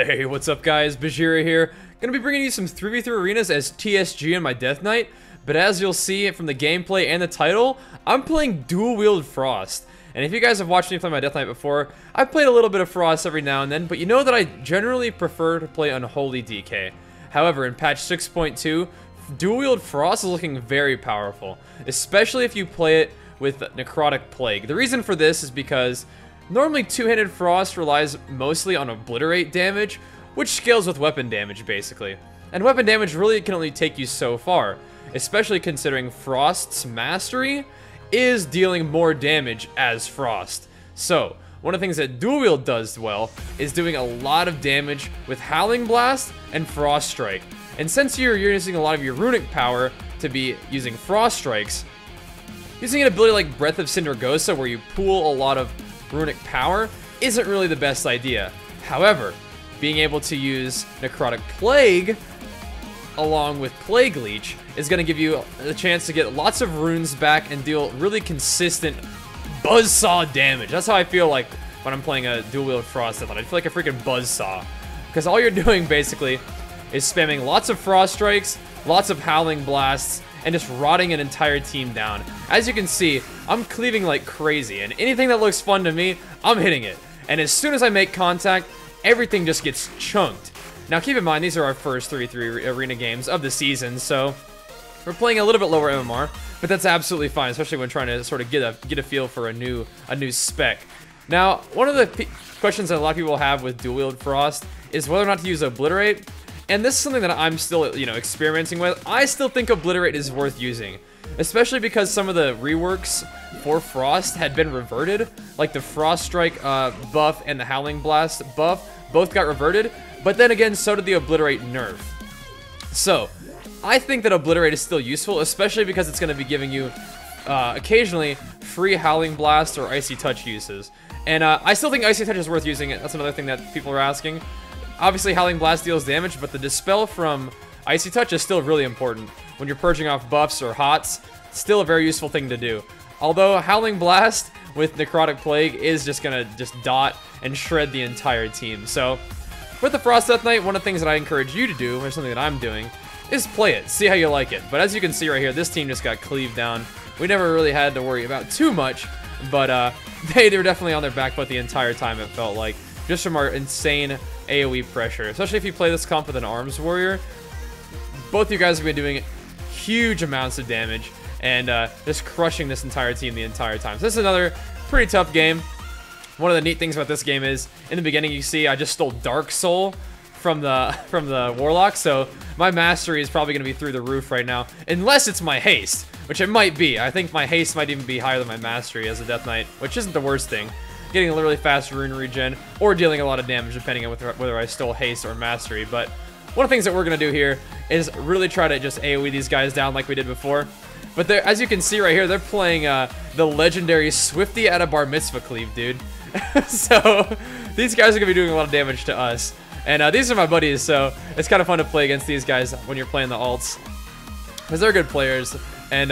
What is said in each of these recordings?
Hey, what's up guys, Bajheera here. Gonna be bringing you some 3v3 arenas as TSG in my Death Knight, but as you'll see from the gameplay and the title, I'm playing Dual-Wield Frost. And if you guys have watched me play my Death Knight before, I've played a little bit of Frost every now and then, but you know that I generally prefer to play Unholy DK. However, in patch 6.2, Dual-Wield Frost is looking very powerful, especially if you play it with Necrotic Plague. The reason for this is because normally two-handed Frost relies mostly on obliterate damage, which scales with weapon damage basically. And weapon damage really can only take you so far, especially considering Frost's mastery is dealing more damage as Frost. So, one of the things that Dual Wield does well is doing a lot of damage with Howling Blast and Frost Strike. And since you're using a lot of your runic power to be using Frost Strikes, using an ability like Breath of Cindergosa where you pool a lot of runic power isn't really the best idea. However, being able to use Necrotic Plague along with Plague Leech is going to give you a chance to get lots of runes back and deal really consistent buzzsaw damage. That's how I feel like when I'm playing a Dual-Wield Frost. I feel like a freaking buzzsaw. Because all you're doing basically is spamming lots of Frost Strikes, lots of Howling Blasts, and just rotting an entire team down. As you can see, I'm cleaving like crazy, and anything that looks fun to me, I'm hitting it. And as soon as I make contact, everything just gets chunked. Now keep in mind, these are our first 3v3 arena games of the season, so we're playing a little bit lower MMR, but that's absolutely fine, especially when trying to sort of get a feel for a new spec. Now, one of the questions that a lot of people have with Dual-Wield Frost is whether or not to use Obliterate. And this is something that I'm still, experimenting with. I still think Obliterate is worth using, especially because some of the reworks for Frost had been reverted, like the Frost Strike buff and the Howling Blast buff both got reverted, but then again, so did the Obliterate nerf. So, I think that Obliterate is still useful, especially because it's going to be giving you, occasionally, free Howling Blast or Icy Touch uses. And I still think Icy Touch is worth using. That's another thing that people are asking. Obviously, Howling Blast deals damage, but the Dispel from Icy Touch is still really important. When you're purging off buffs or hots, still a very useful thing to do. Although, Howling Blast with Necrotic Plague is just gonna dot and shred the entire team. So, with the Frost Death Knight, one of the things that I encourage you to do, or something that I'm doing, is play it. See how you like it. But as you can see right here, this team just got cleaved down. We never really had to worry about too much, but they were definitely on their back foot the entire time, it felt like. Just from our insane AoE pressure. Especially if you play this comp with an Arms Warrior. Both you guys have been doing huge amounts of damage and just crushing this entire team the entire time. So this is another pretty tough game. One of the neat things about this game is, in the beginning you see I just stole Dark Soul from the Warlock, so my mastery is probably going to be through the roof right now. Unless it's my haste, which it might be. I think my haste might even be higher than my mastery as a Death Knight, which isn't the worst thing. Getting a really fast rune regen, or dealing a lot of damage depending on whether I stole haste or mastery. But one of the things that we're going to do here is really try to just AoE these guys down like we did before. But as you can see right here, they're playing the legendary Swifty at a Bar Mitzvah cleave, dude. So these guys are going to be doing a lot of damage to us. And these are my buddies, so it's kind of fun to play against these guys when you're playing the alts. Because they're good players, and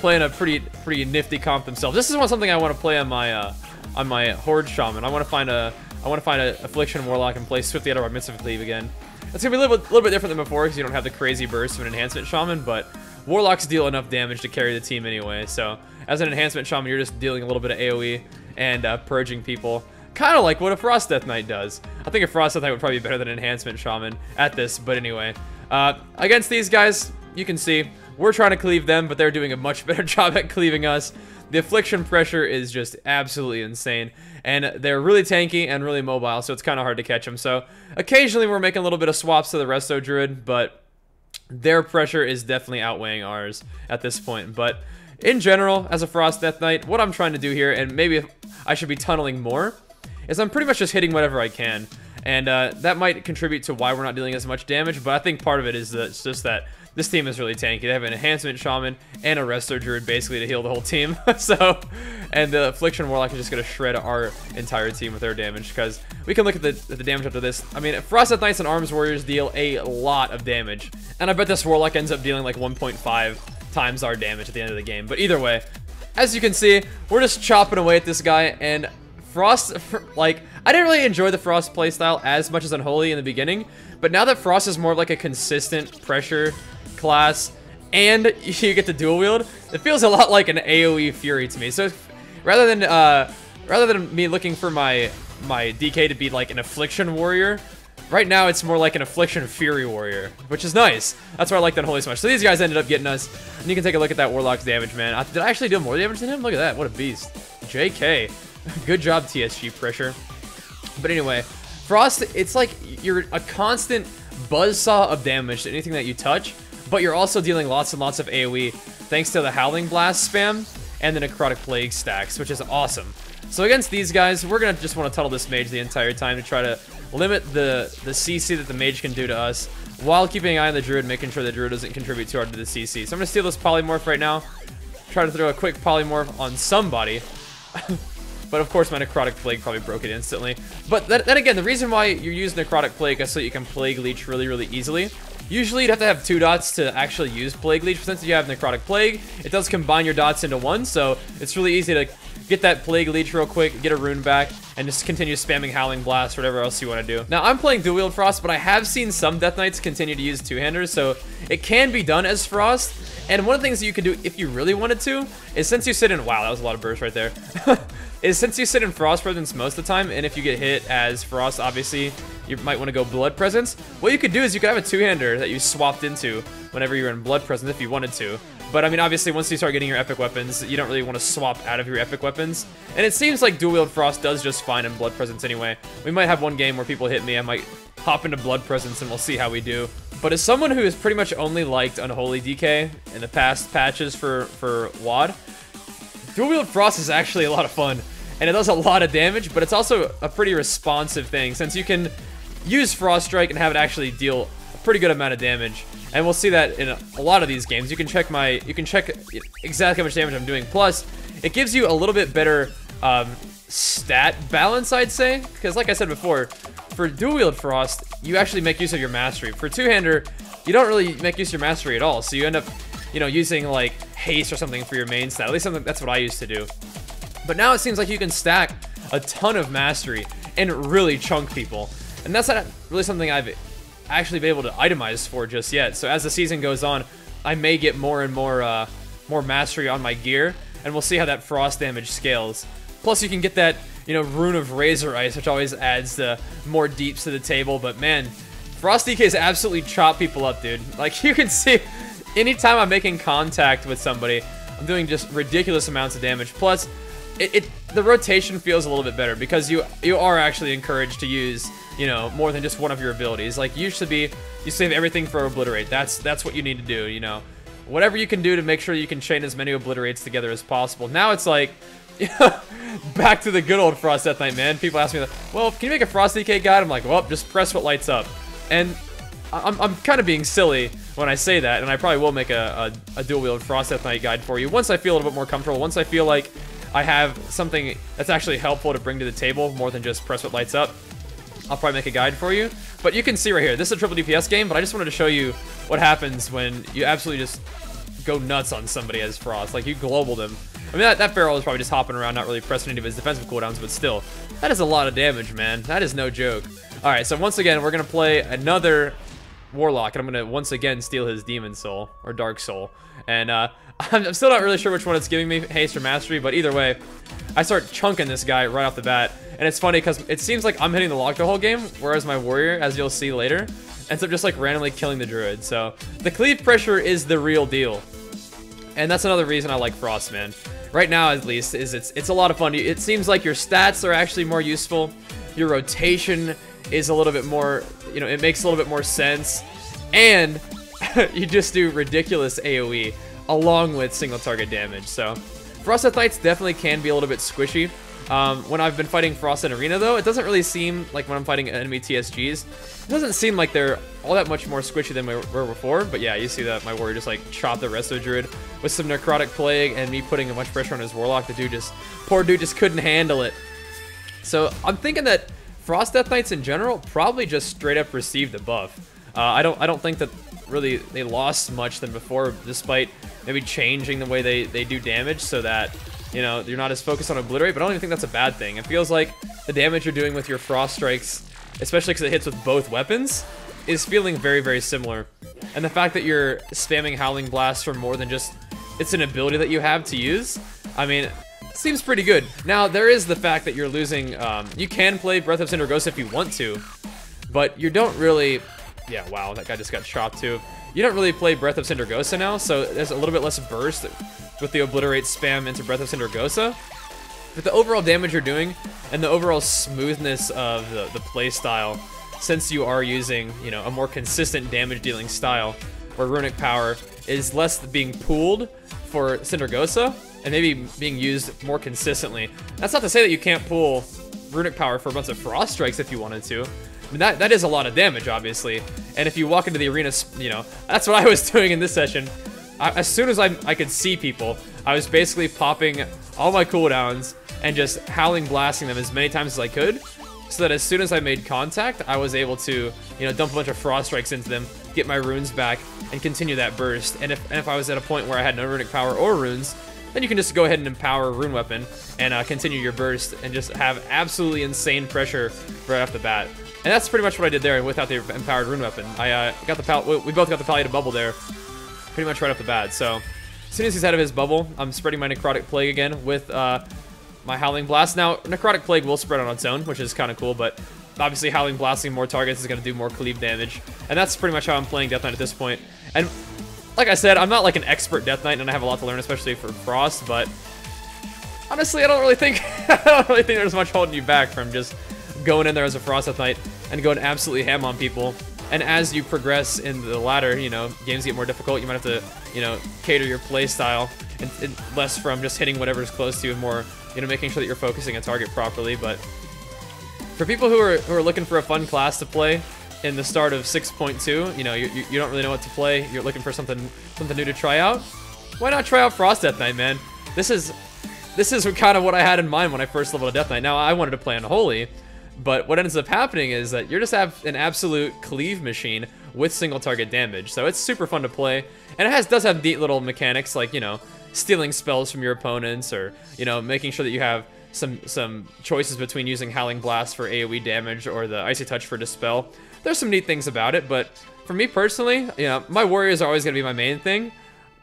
playing a pretty nifty comp themselves. This is something I want to play on my Horde Shaman. I want to find a Affliction Warlock and play Swifty at a Bar Mitzvah cleave again. It's gonna be a little bit different than before because you don't have the crazy burst of an Enhancement Shaman, but Warlocks deal enough damage to carry the team anyway. So as an Enhancement Shaman, you're just dealing a little bit of AoE and purging people, kind of like what a Frost Death Knight does. I think a Frost Death Knight would probably be better than an Enhancement Shaman at this, but anyway, against these guys, you can see we're trying to cleave them, but they're doing a much better job at cleaving us. The Affliction pressure is just absolutely insane, and they're really tanky and really mobile, so it's kind of hard to catch them. So occasionally we're making a little bit of swaps to the Resto Druid, but their pressure is definitely outweighing ours at this point. But in general, as a Frost Death Knight, what I'm trying to do here, and maybe I should be tunneling more, is I'm pretty much just hitting whatever I can. And that might contribute to why we're not dealing as much damage, but I think part of it is just that this team is really tanky. They have an Enhancement Shaman and a Resto Druid basically to heal the whole team. And the Affliction Warlock is just going to shred our entire team with their damage, because we can look at the damage after this. I mean, Frost Death Knights and Arms Warriors deal a lot of damage, and I bet this Warlock ends up dealing like 1.5 times our damage at the end of the game. But either way, as you can see, we're just chopping away at this guy, and Frost, like, I didn't really enjoy the Frost playstyle as much as Unholy in the beginning, but now that Frost is more of like a consistent pressure class, and you get the dual wield, it feels a lot like an AoE Fury to me. So rather than me looking for my DK to be like an Affliction Warrior, right now it's more like an Affliction Fury Warrior, which is nice. That's why I like the Unholy so much. So these guys ended up getting us, and you can take a look at that Warlock's damage, man. Did I actually do more damage than him? Look at that, what a beast. JK. Good job, TSG Pressure. But anyway, Frost, it's like you're a constant buzzsaw of damage to anything that you touch, but you're also dealing lots and lots of AoE thanks to the Howling Blast spam and the Necrotic Plague stacks, which is awesome. So against these guys, we're going to just want to tunnel this mage the entire time to try to limit the CC that the mage can do to us, while keeping an eye on the druid, making sure the druid doesn't contribute too hard to the CC. So I'm going to steal this polymorph right now, try to throw a quick polymorph on somebody. But of course my Necrotic Plague probably broke it instantly. But then again, the reason why you use Necrotic Plague is so you can Plague Leech really easily. Usually you'd have to have 2 dots to actually use Plague Leech, but since you have Necrotic Plague, it does combine your dots into 1, so it's really easy to get that Plague Leech real quick, get a rune back, and just continue spamming Howling Blast, whatever else you want to do. Now, I'm playing Dual-Wield Frost, but I have seen some Death Knights continue to use two-handers, so it can be done as Frost. And one of the things that you could do if you really wanted to is, since you sit in— wow, that was a lot of burst right there. Is since you sit in Frost Presence most of the time, and if you get hit as Frost, obviously, you might want to go Blood Presence. What you could do is you could have a two-hander that you swapped into whenever you're in Blood Presence if you wanted to. But I mean, obviously, once you start getting your epic weapons, you don't really want to swap out of your epic weapons. And it seems like Dual-Wield Frost does just fine in Blood Presence anyway. We might have one game where people hit me, I might hop into Blood Presence and we'll see how we do. But as someone who has pretty much only liked Unholy DK in the past patches for WoD, Dual-Wield Frost is actually a lot of fun. And it does a lot of damage, but it's also a pretty responsive thing, since you can use Frost Strike and have it actually deal a pretty good amount of damage. And we'll see that in a lot of these games. You can check exactly how much damage I'm doing. Plus, it gives you a little bit better stat balance, I'd say. Because like I said before, for Dual-Wield Frost, you actually make use of your Mastery. For two-hander, you don't really make use of your Mastery at all. So you end up, using like Haste or something for your main stat. At least that's what I used to do. But now it seems like you can stack a ton of Mastery and really chunk people. And that's not really something I've actually been able to itemize for just yet. So as the season goes on, I may get more and more Mastery on my gear, and we'll see how that Frost damage scales. Plus you can get that, Rune of Razor Ice, which always adds more deeps to the table. But man, Frost DKs absolutely chop people up, dude. Like, you can see, anytime I'm making contact with somebody, I'm doing just ridiculous amounts of damage. Plus, the rotation feels a little bit better because you are actually encouraged to use, more than just one of your abilities. Like, you save everything for Obliterate. That's what you need to do, Whatever you can do to make sure you can chain as many Obliterates together as possible. Now it's like, back to the good old Frost Death Knight, man. People ask me, well, can you make a Frost DK guide? I'm like, well, just press what lights up. And I'm kind of being silly when I say that, and I probably will make a Dual-Wield Frost Death Knight guide for you once I feel a little bit more comfortable, once I feel like I have something that's actually helpful to bring to the table more than just press what lights up. I'll probably make a guide for you. But you can see right here, this is a triple DPS game, but I just wanted to show you what happens when you absolutely just go nuts on somebody as Frost. Like, you global them. I mean, that Feral is probably just hopping around, not really pressing any of his defensive cooldowns, but still, that is a lot of damage, man. That is no joke. Alright, so once again, we're going to play another Warlock, and I'm going to once again steal his Demon Soul, or Dark Soul. And I'm still not really sure which one it's giving me, Haste or Mastery, but either way, I start chunking this guy right off the bat. And it's funny because it seems like I'm hitting the lock the whole game, whereas my warrior, as you'll see later, ends up just like randomly killing the druid. So the cleave pressure is the real deal. And that's another reason I like Frost, man. Right now, at least, it's a lot of fun. It seems like your stats are actually more useful. Your rotation is a little bit more, it makes a little bit more sense. And you just do ridiculous AoE along with single target damage. So Frost Death Knights definitely can be a little bit squishy. When I've been fighting Frost in Arena, though, it doesn't really seem like when I'm fighting enemy TSGs, it doesn't seem like they're all that much more squishy than we were before. But yeah, you see that my warrior just like chopped the Resto Druid with some Necrotic Plague and me putting a bunch of pressure on his Warlock. Poor dude just couldn't handle it. So I'm thinking that Frost Death Knights in general probably just straight up received the buff. I don't think that really they lost much than before, despite maybe changing the way they do damage so that, you're not as focused on Obliterate, but I don't even think that's a bad thing. It feels like the damage you're doing with your Frost Strikes, especially because it hits with both weapons, is feeling very, very similar. And the fact that you're spamming Howling Blast for more than just, it's an ability that you have to use, I mean, seems pretty good. Now, there is the fact that you're losing, you can play Breath of Sindragosa if you want to, but you don't really, yeah, wow, that guy just got chopped too. You don't really play Breath of Sindragosa now, so there's a little bit less burst with the Obliterate spam into Breath of Sindragosa. But the overall damage you're doing, and the overall smoothness of the play style, since you are using, you know, a more consistent damage dealing style, where Runic Power is less being pooled for Sindragosa, and maybe being used more consistently. That's not to say that you can't pull Runic Power for a bunch of Frost Strikes if you wanted to. I mean, that is a lot of damage, obviously. And if you walk into the arena, you know, that's what I was doing in this session. As soon as I could see people, I was basically popping all my cooldowns and just Howling Blasting them as many times as I could, so that as soon as I made contact, I was able to, you know, dump a bunch of Frost Strikes into them, get my runes back, and continue that burst. And if I was at a point where I had no Runic Power or runes, then you can just go ahead and empower a Rune Weapon and continue your burst and just have absolutely insane pressure right off the bat. And that's pretty much what I did there without the empowered Rune Weapon. I got the we both got the Palliative Bubble there pretty much right off the bat. So as soon as he's out of his bubble, I'm spreading my Necrotic Plague again with my Howling Blast. Now, Necrotic Plague will spread on its own, which is kind of cool, but obviously Howling Blasting more targets is going to do more cleave damage. And that's pretty much how I'm playing Death Knight at this point. And like I said, I'm not like an expert Death Knight, and I have a lot to learn, especially for Frost, but honestly, I don't really think there's much holding you back from just going in there as a Frost Death Knight and going absolutely ham on people. And as you progress in the ladder, you know, games get more difficult. You might have to, you know, cater your play style and less from just hitting whatever's close to you, and more, you know, making sure that you're focusing a target properly. But for people who are looking for a fun class to play in the start of 6.2, you know, you don't really know what to play. You're looking for something new to try out. Why not try out Frost Death Knight, man? This is kind of what I had in mind when I first leveled a Death Knight. Now, I wanted to play Unholy, but what ends up happening is that you're just have an absolute cleave machine with single target damage. So it's super fun to play, and it does have neat little mechanics, like, you know, stealing spells from your opponents, or, you know, making sure that you have some choices between using Howling Blast for AoE damage or the Icy Touch for Dispel. There's some neat things about it, but for me personally, you know, my warriors are always going to be my main thing.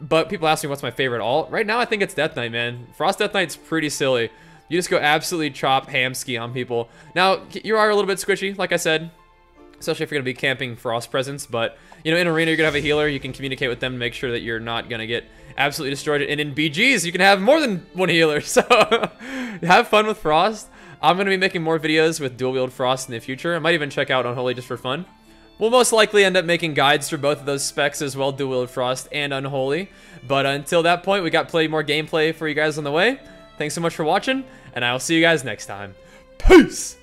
But people ask me what's my favorite alt. Right now, I think it's Death Knight, man. Frost Death Knight's pretty silly. You just go absolutely chop hamski on people. Now, you are a little bit squishy, like I said, especially if you're going to be camping Frost Presence. But, you know, in Arena, you're going to have a healer. You can communicate with them to make sure that you're not going to get absolutely destroyed. And in BGs, you can have more than one healer. So, have fun with Frost. I'm going to be making more videos with Dual-Wield Frost in the future. I might even check out Unholy just for fun. We'll most likely end up making guides for both of those specs as well, Dual-Wield Frost and Unholy. But until that point, we got plenty more gameplay for you guys on the way. Thanks so much for watching, and I will see you guys next time. Peace!